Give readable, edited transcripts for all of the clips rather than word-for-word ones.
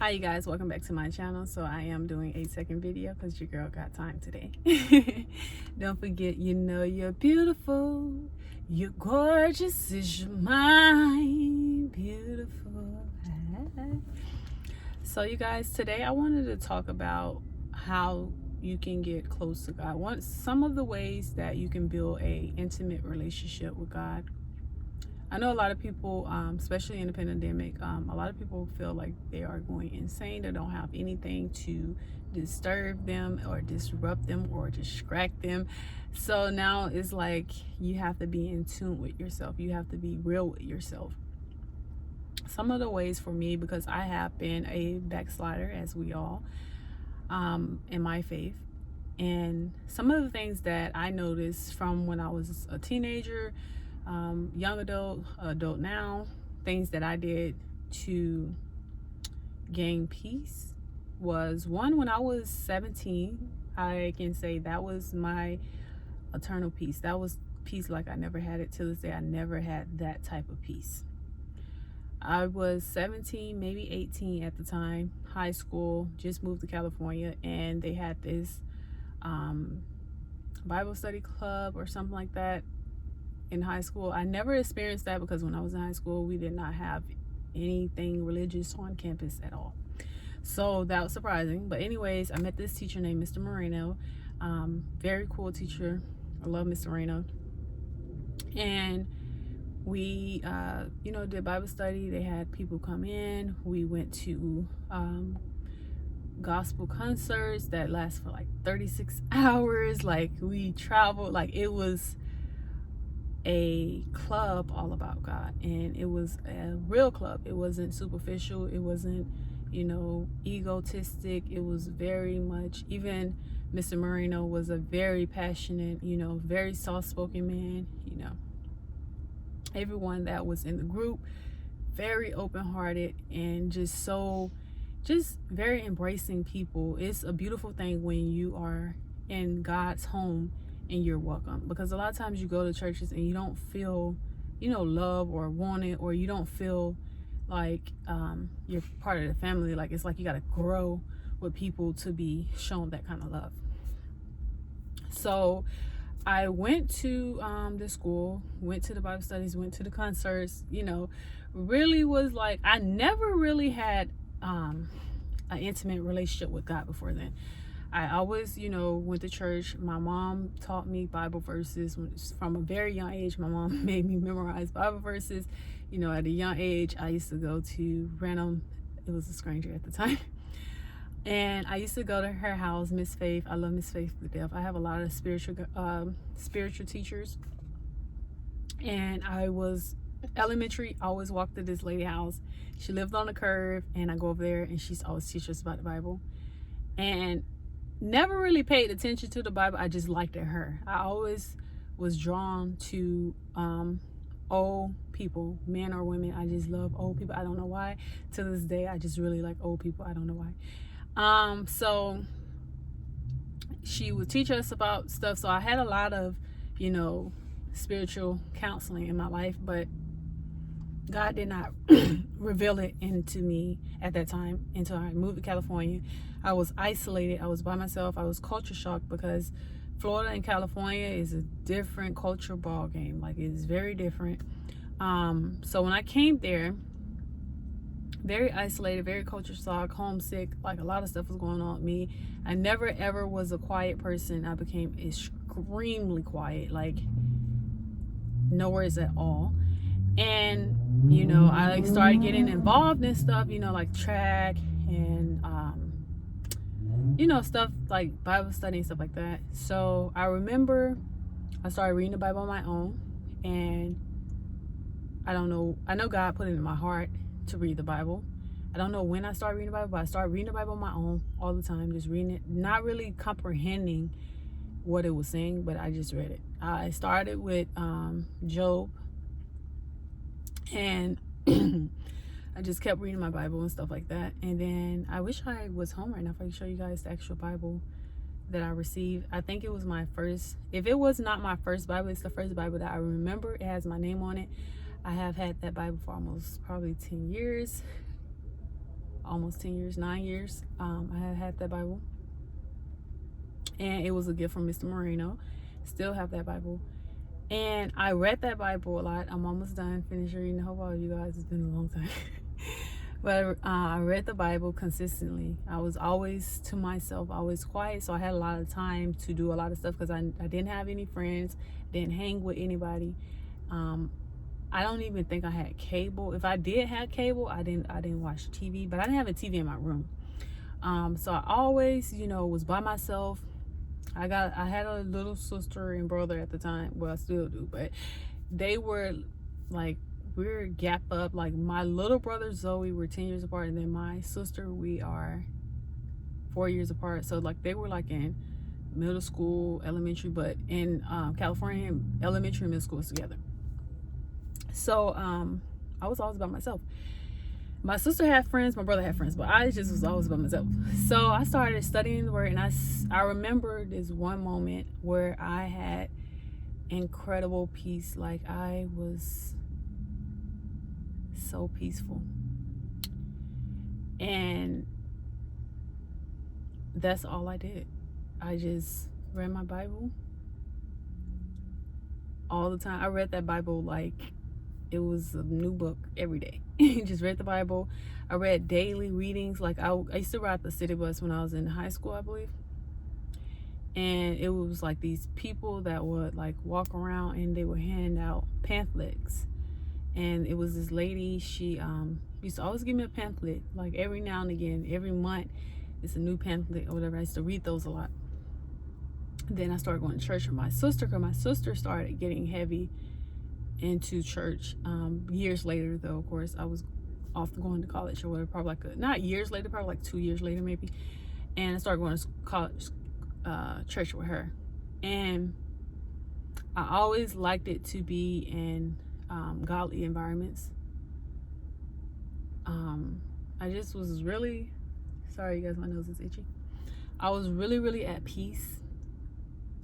Hi you guys, welcome back to my channel. So I am doing a second video because your girl got time today. Don't forget, you know you're beautiful, you're gorgeous, is your mind beautiful? So you guys, today I wanted to talk about how you can get close to God. Some of the ways that you can build a intimate relationship with God. I know a lot of people, especially in the pandemic, a lot of people feel like they are going insane. They don't have anything to disturb them or disrupt them or distract them. So now it's like you have to be in tune with yourself. You have to be real with yourself. Some of the ways for me, because I have been a backslider, as we all, in my faith. And some of the things that I noticed from when I was a teenager, young adult now, things that I did to gain peace was one, when I was 17, I can say that was my eternal peace. That was peace like I never had it. Till this day, I never had that type of peace. I was 17, maybe 18 at the time, high school, just moved to California, and they had this Bible study club or something like that in high school. I never experienced that because when I was in high school, we did not have anything religious on campus at all. So that was surprising. But anyways, I met this teacher named Mr. Moreno. Very cool teacher. I love Mr. Moreno. And we, did Bible study. They had people come in. We went to gospel concerts that last for like 36 hours. Like, we traveled. Like, it was a club all about God, and it was a real club. It wasn't superficial. It wasn't, egotistic. It was very much, even Mr. Moreno was a very passionate, very soft-spoken man. Everyone that was in the group, very open-hearted and just very embracing people. It's a beautiful thing when you are in God's home and you're welcome, because a lot of times you go to churches and you don't feel love or wanted, or you don't feel like you're part of the family. Like, it's like you got to grow with people to be shown that kind of love. So I went to the school, went to the Bible studies, went to the concerts, really was like, I never really had an intimate relationship with God before then. I always, went to church. My mom taught me Bible verses from a very young age. My mom made me memorize Bible verses. At a young age, I used to go to random, it was a stranger at the time. And I used to go to her house, Miss Faith. I love Miss Faith to death. I have a lot of spiritual teachers. And I was elementary, I always walked to this lady house. She lived on the curve, and I go over there, and she's always teach us about the Bible. And never really paid attention to the Bible. I just liked her. I always was drawn to old people, men or women. I just love old people. I don't know why. To this day, I just really like old people. I don't know why. So she would teach us about stuff. So I had a lot of, spiritual counseling in my life, but God did not reveal it into me at that time until I moved to California. I was isolated. I was by myself. I was culture shocked because Florida and California is a different culture ball game. Like, it's very different. So when I came there, very isolated, very culture shock, homesick, like a lot of stuff was going on with me. I never ever was a quiet person. I became extremely quiet, like no words at all. And I started getting involved in stuff, like track and stuff like Bible study and stuff like that. So I remember I started reading the Bible on my own, and I know God put it in my heart to read the Bible. I don't know when I started reading the Bible, but I started reading the Bible on my own all the time, just reading it, not really comprehending what it was saying, but I just read it. I started with Job, and I just kept reading my Bible and stuff like that. And then I wish I was home right now if I could show you guys the actual Bible that I received. I think it was my first, if it was not my first Bible, it's the first Bible that I remember. It has my name on it. I have had that Bible for almost probably 10 years. almost 10 years, 9 years. I had that Bible, and it was a gift from Mr. Moreno. Still have that Bible, and I read that Bible a lot. I'm almost done, finished reading. Hope all of you guys, it's been a long time. But I read the Bible consistently. I was always to myself, always quiet, so I had a lot of time to do a lot of stuff because I didn't have any friends, didn't hang with anybody. I don't even think I had cable. If I did have cable, I didn't watch TV, but I didn't have a TV in my room. So I always, was by myself. I had a little sister and brother at the time. Well, I still do, but they were like, we're gap up. Like my little brother Zoe, we're 10 years apart, and then my sister, we are 4 years apart. So like they were like in middle school, elementary, but in California, elementary and middle school was together. So I was always by myself. My sister had friends, my brother had friends, but I just was always by myself. So I started studying the word, and I remember this one moment where I had incredible peace. Like I was so peaceful, and that's all I did. I just read my Bible all the time. I read that Bible like it was a new book every day. Just read the Bible. I read daily readings. Like I used to ride the city bus when I was in high school, I believe, and it was like these people that would like walk around and they would hand out pamphlets. And it was this lady, she used to always give me a pamphlet, like every now and again, every month it's a new pamphlet or whatever. I used to read those a lot. Then I started going to church with my sister, because my sister started getting heavy into church. Years later, though, of course, I was off going to college or whatever, probably like not years later, probably like 2 years later maybe. And I started going to college, church with her. And I always liked it to be in godly environments. I just was really, sorry you guys, my nose is itchy. I was really at peace,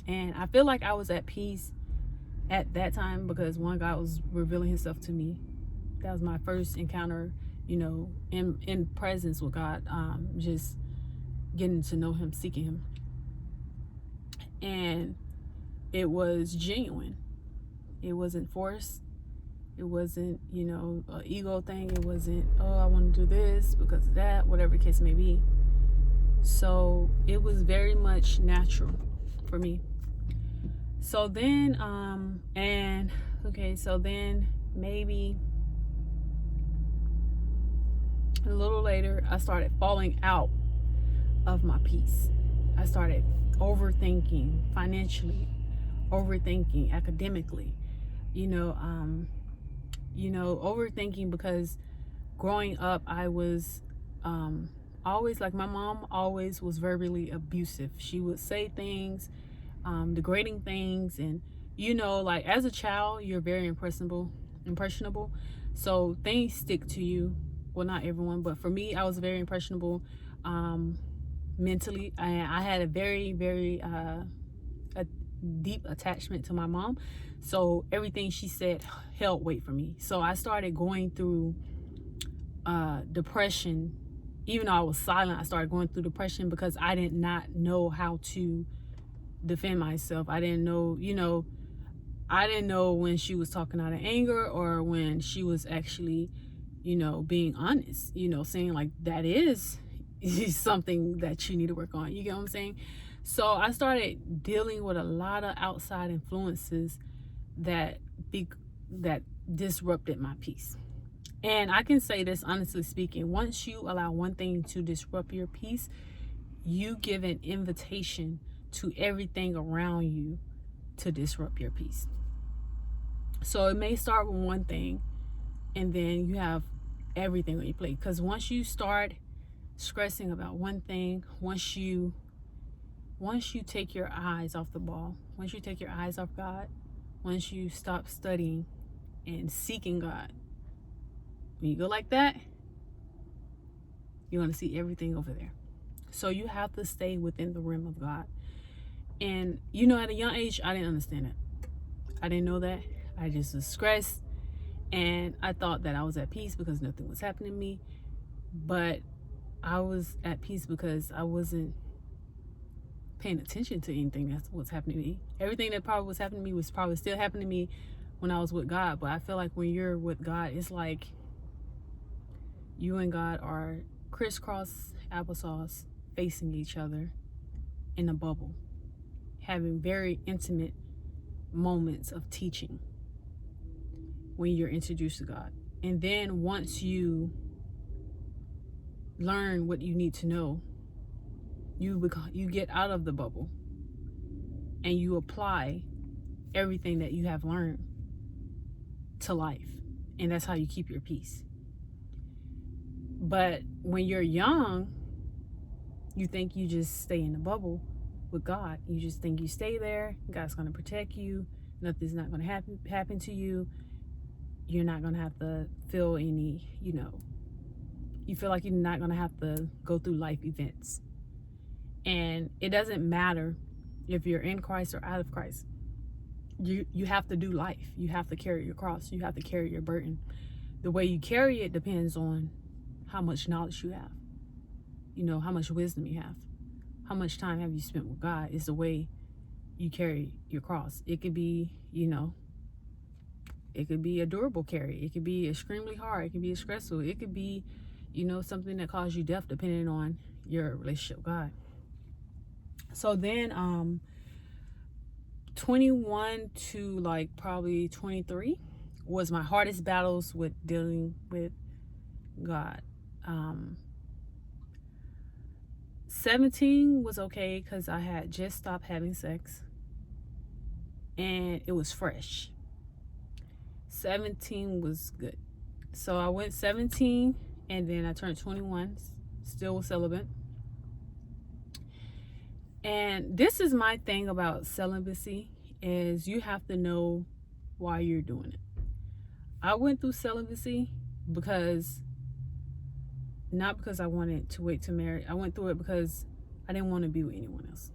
and I feel like I was at peace at that time because one, God was revealing himself to me. That was my first encounter, in presence with God, just getting to know him, seeking him. And it was genuine. It wasn't forced. It wasn't, an ego thing. It wasn't, oh, I want to do this because of that, whatever the case may be. So it was very much natural for me. So then, so then maybe a little later, I started falling out of my peace. I started overthinking financially, overthinking academically, overthinking because growing up, I was always, like, my mom always was verbally abusive. She would say things, degrading things, and like as a child, you're very impressionable. So things stick to you. Well, not everyone, but for me, I was very impressionable mentally. I had a very, very a deep attachment to my mom. So everything she said held weight for me. So I started going through depression. Even though I was silent, I started going through depression because I did not know how to defend myself. I didn't know, I didn't know when she was talking out of anger or when she was actually, being honest, saying like, that is something that you need to work on. You get what I'm saying? So I started dealing with a lot of outside influences that disrupted my peace. And I can say this honestly speaking, once you allow one thing to disrupt your peace, you give an invitation to everything around you to disrupt your peace. So it may start with one thing, and then you have everything on your plate. Because once you start stressing about one thing, once you take your eyes off the ball, once you take your eyes off God, once you stop studying and seeking God, when you go like that, you're going to see everything over there. So you have to stay within the realm of God. And, at a young age, I didn't understand it. I didn't know that. I just was stressed. And I thought that I was at peace because nothing was happening to me. But I was at peace because I wasn't paying attention to anything that's what's happening to me. Everything that probably was happening to me was probably still happening to me when I was with God. But I feel like when you're with God, it's like you and God are crisscross applesauce facing each other in a bubble, having very intimate moments of teaching when you're introduced to God. And then once you learn what you need to know, you get out of the bubble and you apply everything that you have learned to life. And that's how you keep your peace. But when you're young, you think you just stay in the bubble with God. You just think you stay there. God's going to protect you. Nothing's not going to happen to you. You're not going to have to feel any, you feel like you're not going to have to go through life events. And it doesn't matter if you're in Christ or out of Christ. You have to do life. You have to carry your cross. You have to carry your burden. The way you carry it depends on how much knowledge you have. How much wisdom you have. How much time have you spent with God is the way you carry your cross. It could be, it could be a durable carry. It could be extremely hard. It could be stressful. It could be, something that causes you death depending on your relationship with God. So then 21 to like probably 23 was my hardest battles with dealing with God. 17 was okay because I had just stopped having sex and it was fresh. 17 was good. So I went 17 and then I turned 21, still celibate. And this is my thing about celibacy, is you have to know why you're doing it. I went through celibacy not because I wanted to wait to marry. I went through it because I didn't want to be with anyone else.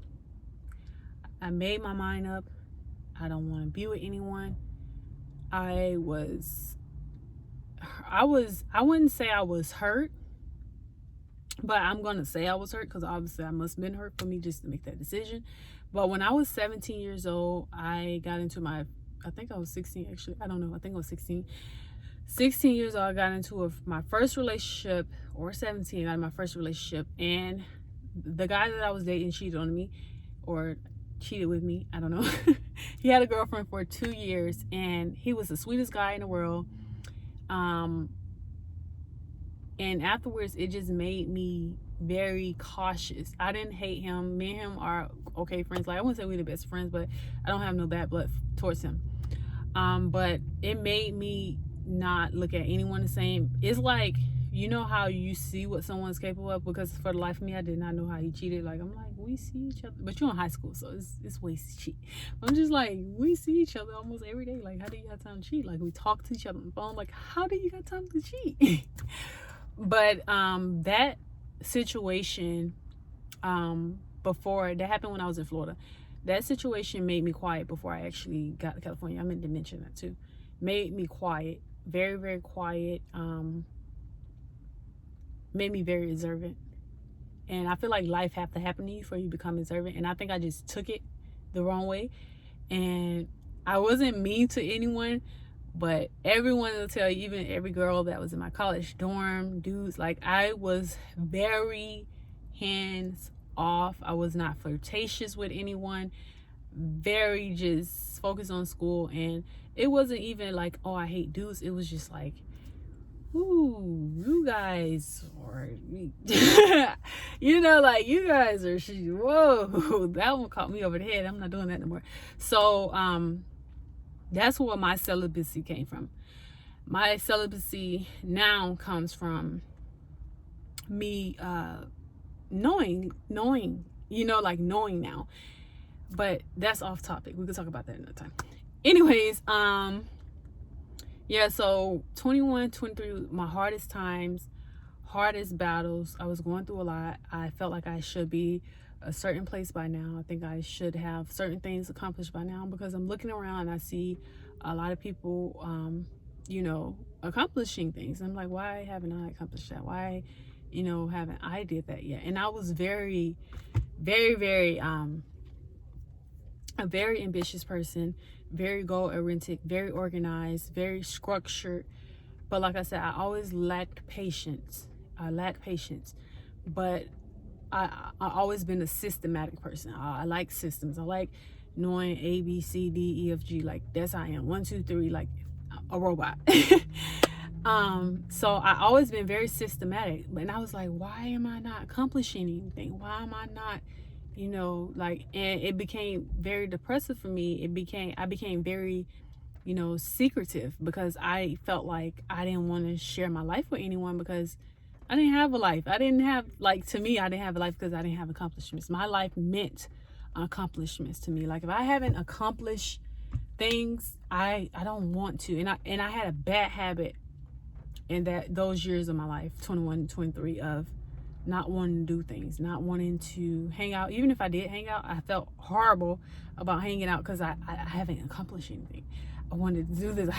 I made my mind up. I don't want to be with anyone. I wouldn't say I was hurt, but I'm going to say I was hurt because obviously I must have been hurt for me just to make that decision. But when I was 17 years old, I got into I think I was 16 actually. I don't know. I think I was 16. 16 years old, I got into my first relationship, or 17, I got in my first relationship. And the guy that I was dating cheated on me, or cheated with me. I don't know. He had a girlfriend for 2 years and he was the sweetest guy in the world. And afterwards, it just made me very cautious. I didn't hate him. Me and him are okay friends. Like, I wouldn't say we're the best friends, but I don't have no bad blood towards him. But it made me not look at anyone the same. It's like, how you see what someone's capable of, because for the life of me, I did not know how he cheated. Like, I'm like, we see each other, but you're in high school, so it's ways to cheat. I'm just like, we see each other almost every day. Like, how do you have time to cheat? Like, we talk to each other on the phone. Like, how do you got time to cheat? But that situation before that happened when I was in Florida. That situation made me quiet before I actually got to California. I meant to mention that too. Made me quiet, very, very quiet. Made me very observant. And I feel like life have to happen to you before you become observant. And I think I just took it the wrong way. And I wasn't mean to anyone, but everyone will tell you, even every girl that was in my college dorm, dudes, like, I was very hands off. I was not flirtatious with anyone, very just focused on school. And it wasn't even like, oh, I hate dudes. It was just like, ooh, you guys are, like, you guys are, whoa, that one caught me over the head. I'm not doing that no more. So, that's where my celibacy came from. My celibacy now comes from me, knowing, knowing now. But that's off topic. We could talk about that another time. Anyways, yeah, so 21, 23, my hardest times, hardest battles. I was going through a lot. I felt like I should be a certain place by now. I think I should have certain things accomplished by now, because I'm looking around and I see a lot of people, accomplishing things. I'm like, why haven't I accomplished that? Why, haven't I did that yet. And I was very, very, very a very ambitious person, very goal oriented, very organized, very structured. But like I said, I always lacked patience. But I always been a systematic person. I like systems. I like knowing A, B, C, D, E, F, G. Like, that's how I am. 1, 2, 3, like a robot. So I always been very systematic. And I was like, why am I not accomplishing anything? Why am I not, and it became very depressive for me. I became very, secretive, because I felt like I didn't want to share my life with anyone, because I didn't have a life. I didn't have, to me, I didn't have a life because I didn't have accomplishments. My life meant accomplishments to me. Like, if I haven't accomplished things, I don't want to. And I had a bad habit in those years of my life, 21, 23, of not wanting to do things, not wanting to hang out. Even if I did hang out, I felt horrible about hanging out because I haven't accomplished anything. I wanted to do this.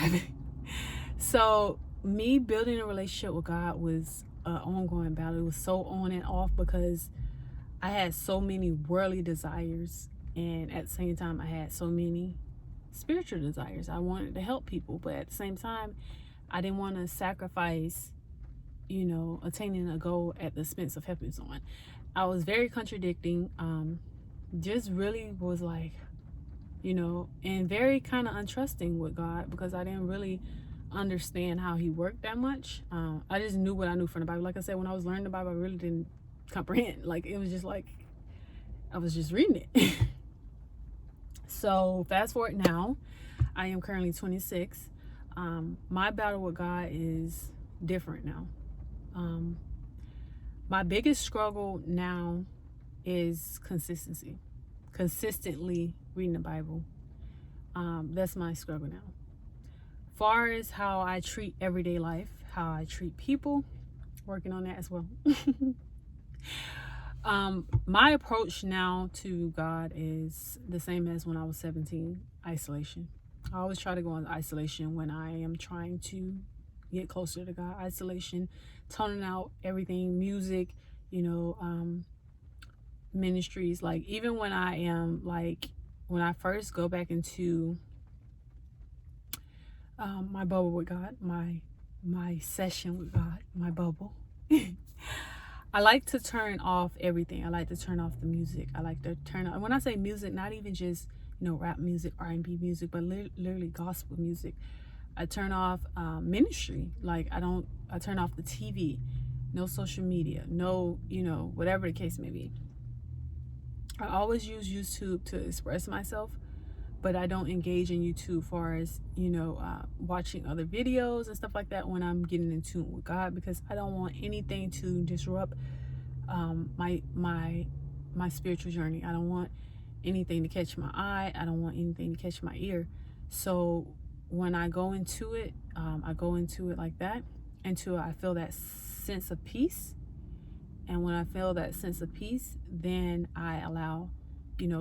So me building a relationship with God was an ongoing battle. It was so on and off because I had so many worldly desires, and at the same time I had so many spiritual desires. I wanted to help people, but at the same time I didn't want to sacrifice, attaining a goal at the expense of helping someone. I was very contradicting. Just really was like, and very kind of untrusting with God, because I didn't really understand how he worked that much. I just knew what I knew from the Bible. Like I said, when I was learning the Bible, I really didn't comprehend. Like, it was just like I was just reading it. So fast forward now, I am currently 26. My battle with God is different now. My biggest struggle now is consistently reading the Bible. That's my struggle now. Far as how I treat everyday life, how I treat people, working on that as well. My approach now to God is the same as when I was 17, isolation. I always try to go into isolation when I am trying to get closer to God. Isolation, toning out everything, music, ministries. Like, even when I am, when I first go back into my bubble with God, my session with God, my bubble. I like to turn off everything. I like to turn off the music. I like to turn off, when I say music, not even just rap music, R&B music, but literally gospel music. I turn off ministry. Like, I turn off the TV, no social media, no, whatever the case may be. I always use YouTube to express myself, but I don't engage in YouTube far as, watching other videos and stuff like that when I'm getting in tune with God, because I don't want anything to disrupt my spiritual journey. I don't want anything to catch my eye. I don't want anything to catch my ear. So when I go into it like that, until I feel that sense of peace. And when I feel that sense of peace, then I allow,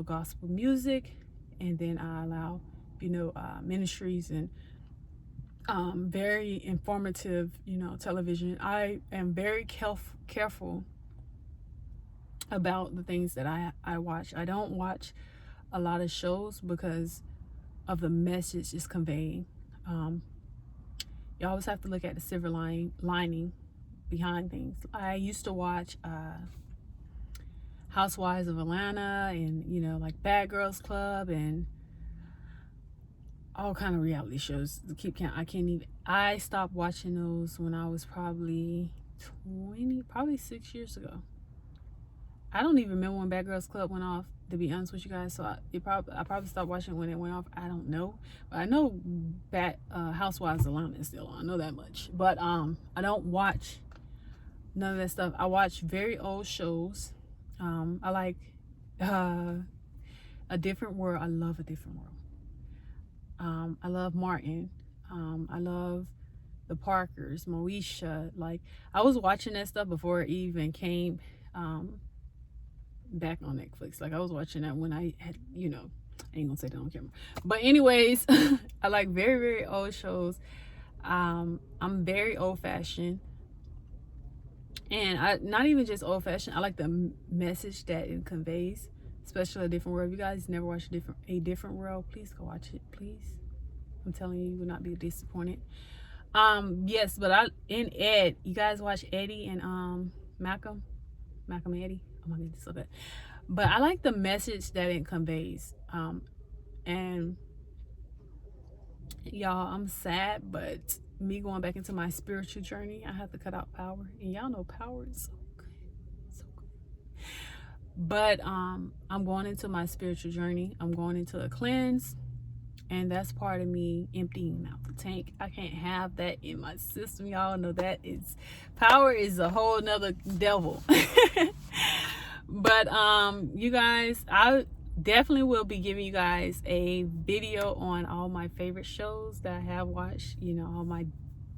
gospel music, and then I allow, ministries and very informative, television. I am very careful about the things that I watch. I don't watch a lot of shows because of the message it's conveying. You always have to look at the silver lining behind things. I used to watch Housewives of Atlanta, and like Bad Girls Club, and all kind of reality shows. I stopped watching those when I was probably 6 years ago. I don't even remember when Bad Girls Club went off, to be honest with you guys. So I probably stopped watching when it went off. I don't know, but I know Housewives of Atlanta is still on. I know that much. But I don't watch none of that stuff. I watch very old shows. I like A Different World. I love A Different World. I love Martin. I love the Parkers, Moesha. Like, I was watching that stuff before it even came back on Netflix. Like, I was watching that when I had, I ain't gonna say that on camera. But anyways, I like very, very old shows. I'm very old fashioned. And I not even just old fashioned. I like the message that it conveys, especially A Different World. If you guys never watched A Different World, please go watch it, please. I'm telling you, you will not be disappointed. Yes, but in Ed, you guys watch Eddie and Malcolm and Eddie. Oh my goodness, so good. But I like the message that it conveys. And y'all, I'm sad, but me going back into my spiritual journey, I have to cut out power. And y'all know power is so good. So good. But I'm going into my spiritual journey. I'm going into a cleanse. And that's part of me emptying out the tank. I can't have that in my system. Y'all know that is power is a whole nother devil. But you guys, I definitely will be giving you guys a video on all my favorite shows that I have watched. You know, all my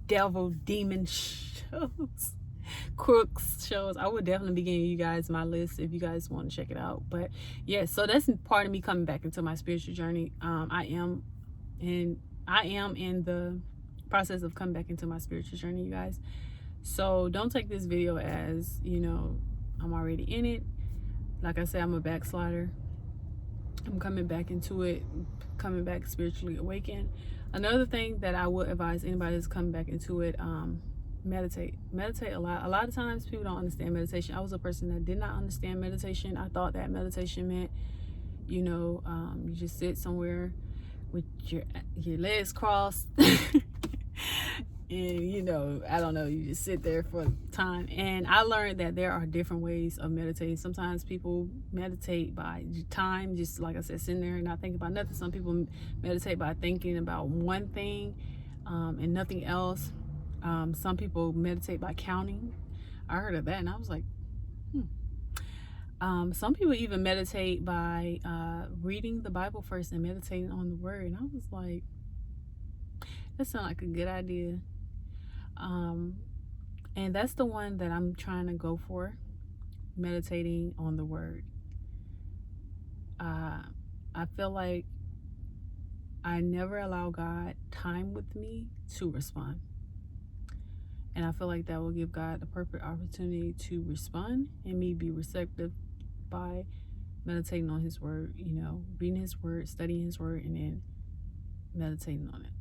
devil demon shows, crooks shows. I would definitely be giving you guys my list if you guys want to check it out. But yeah, so that's part of me coming back into my spiritual journey. I am in the process of coming back into my spiritual journey, you guys. So don't take this video as, you know, I'm already in it. Like I said, I'm a backslider. I'm coming back into it, coming back spiritually awakened. Another thing that I would advise anybody that's coming back into it, meditate a lot of times people don't understand meditation. I was a person that did not understand meditation. I thought that meditation meant, you know, you just sit somewhere with your legs crossed and, you know, I don't know, you just sit there for time. And I learned that there are different ways of meditating. Sometimes people meditate by time, just like I said, sitting there and not thinking about nothing. Some people meditate by thinking about one thing and nothing else. Some people meditate by counting. I heard of that and I was like, some people even meditate by reading the Bible first and meditating on the word. And I was like, that sounds like a good idea. And that's the one that I'm trying to go for, meditating on the word. I feel like I never allow God time with me to respond. And I feel like that will give God the perfect opportunity to respond and me be receptive by meditating on his word, you know, reading his word, studying his word, and then meditating on it.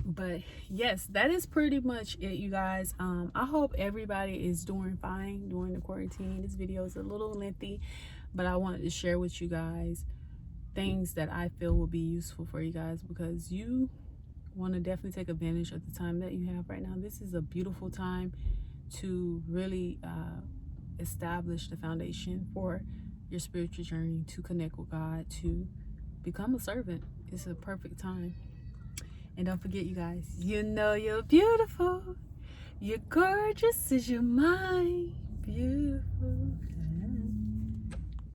But yes, that is pretty much it, you guys. I hope everybody is doing fine during the quarantine. This video is a little lengthy, but I wanted to share with you guys things that I feel will be useful for you guys, because you want to definitely take advantage of the time that you have right now. This is a beautiful time to really establish the foundation for your spiritual journey, to connect with God, to become a servant. It's a perfect time. And don't forget, you guys, you know you're beautiful. You're gorgeous as your mind. Beautiful.